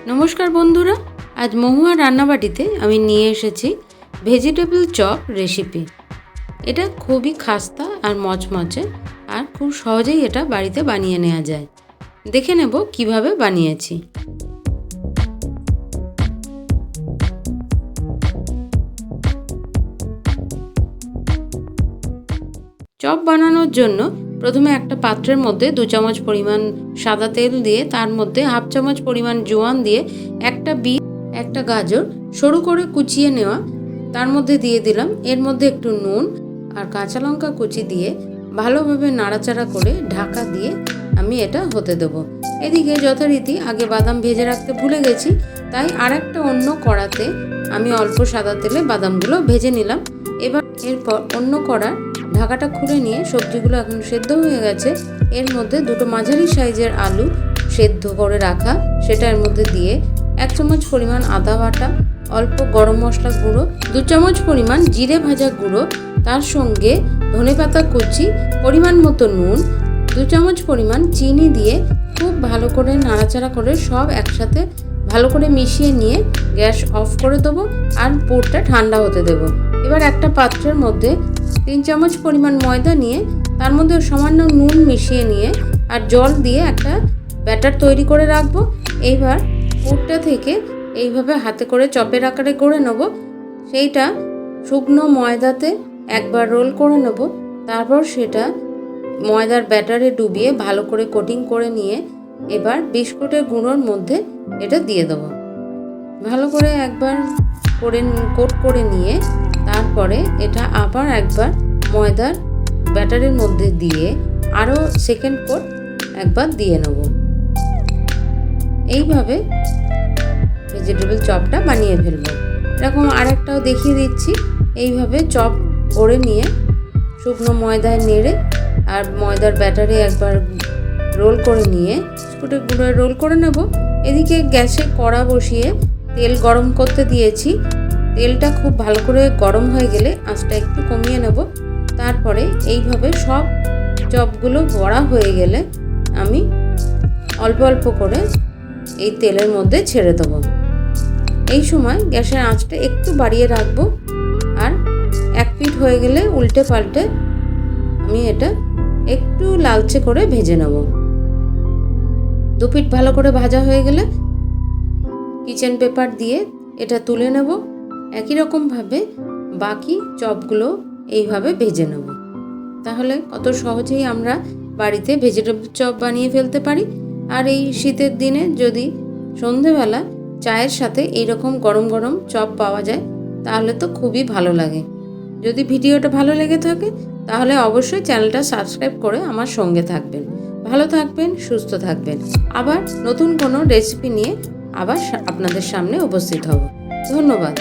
नमस्कार बंधुरा आज महुआ रान्नाबाटीते आमी निये एसेछि भेजिटेबल चप रेसिपि। एटा खूबई खास्ता और मचमचे और खूब सहजेई एटा बाड़ीते बानिये नेওয়া যায়। देखे नेब किभाबे बानिয়েছি। चप बानानोर जोन्नो प्रथमे एक पात्रेर मध्य 2 चामच परिमाण सादा तेल दिए तार मध्य हाफ चामच परिमाण जोआन दिए एक बीट एक गाजर सरू करे कुचिए नेওয়া तार मध्य दिए दिलाम एर मध्य एकटू नून और काँचा लंका कुचि दिए भालोभाबे नाड़ाचाड़ा करे ढाका दिए आमी एटा होते देब। एदिके यथारीति आगे बादाम भेजे राखते भूले गेছি ताई आरेकटा अन्य कड़ाते आमी अल्प सादा तेले बादामगुलो भेजे निलाम। एबार एरपर अन्य कड़ार ढाकाटा खुले निये सब्जिगुलो एखन सेদ্ধ हये गेছে एर मध्य दुटो माझारि साइजेर आलू सेদ্ধ करे राखा सेटा एर मध्य दिए एक चामच परिमाण आदा बाटा अल्प गरम मशला गुঁড়ো 2 चामच परिमाण जिरे भाजा गुঁড়ো तार संगे धनेपाता कुचि परिमाण मतो नुन 2 चामच परिमाण चीनी दिए खूब भालो करे नाड़ाचाड़ा करे सब एकसाथे भालो करे मिशिए निये गैस अफ करे देबो और पुरटा ठंडा होते देबो। एबार एकटा पात्रेर मध्य 3 चामच परिमाण मयदा निये तार मध्य सामान्य नुन मिशिए निये और जल दिए एकटा बैटार तैरी करे राखबो। एबार पुरटा थेके এইভাবে হাতে করে চপের আকারে গড়ে নেব। সেইটা শুকনো ময়দাতে একবার রোল করে নেব, তারপর সেটা ময়দার ব্যাটারে ডুবিয়ে ভালো করে কোটিং করে নিয়ে এবার বিস্কুটের গুঁড়োর মধ্যে এটা দিয়ে দেব। ভালো করে একবার করে কোট করে নিয়ে তারপরে এটা আবার একবার ময়দার ব্যাটারের মধ্যে দিয়ে আরও সেকেন্ড কোট একবার দিয়ে নেব। এইভাবে ভেজিটেবল চপটা বানিয়ে ফেলবো। এরকম আরেকটাও দেখিয়ে দিচ্ছি। এইভাবে চপ গড়ে নিয়ে শুকনো ময়দায় নেড়ে আর ময়দার ব্যাটারে একবার রোল করে নিয়ে বিস্কুটের গুঁড়োয় রোল করে নেব। এদিকে গ্যাসে কড়া বসিয়ে তেল গরম করতে দিয়েছি। তেলটা খুব ভালো করে গরম হয়ে গেলে আঁচটা একটু কমিয়ে নেব। তারপরে এইভাবে সব চপগুলো বড়া হয়ে গেলে আমি অল্প অল্প করে এই তেলের মধ্যে ছেড়ে দেবো। এই সময় গ্যাসের আঁচটা একটু বাড়িয়ে রাখবো আর এক পিঠ হয়ে গেলে উল্টে পাল্টে আমি এটা একটু লালচে করে ভেজে নেব। দু পিঠ ভালো করে ভাজা হয়ে গেলে কিচেন পেপার দিয়ে এটা তুলে নেব। একই রকম ভাবে বাকি চপগুলো এইভাবে ভেজে নেব। তাহলে কত সহজেই আমরা বাড়িতে ভেজিটেবল চপ বানিয়ে ফেলতে পারি। আর এই শীতের দিনে যদি সন্ধেবেলা চায়ের সাথে এইরকম গরম গরম চপ পাওয়া যায় তাহলে তো খুবই ভালো লাগে। যদি ভিডিওটা ভালো লেগে থাকে তাহলে অবশ্যই চ্যানেলটা সাবস্ক্রাইব করে আমার সঙ্গে থাকবেন। ভালো থাকবেন, সুস্থ থাকবেন। আবার নতুন কোনো রেসিপি নিয়ে আবার আপনাদের সামনে উপস্থিত হব। ধন্যবাদ।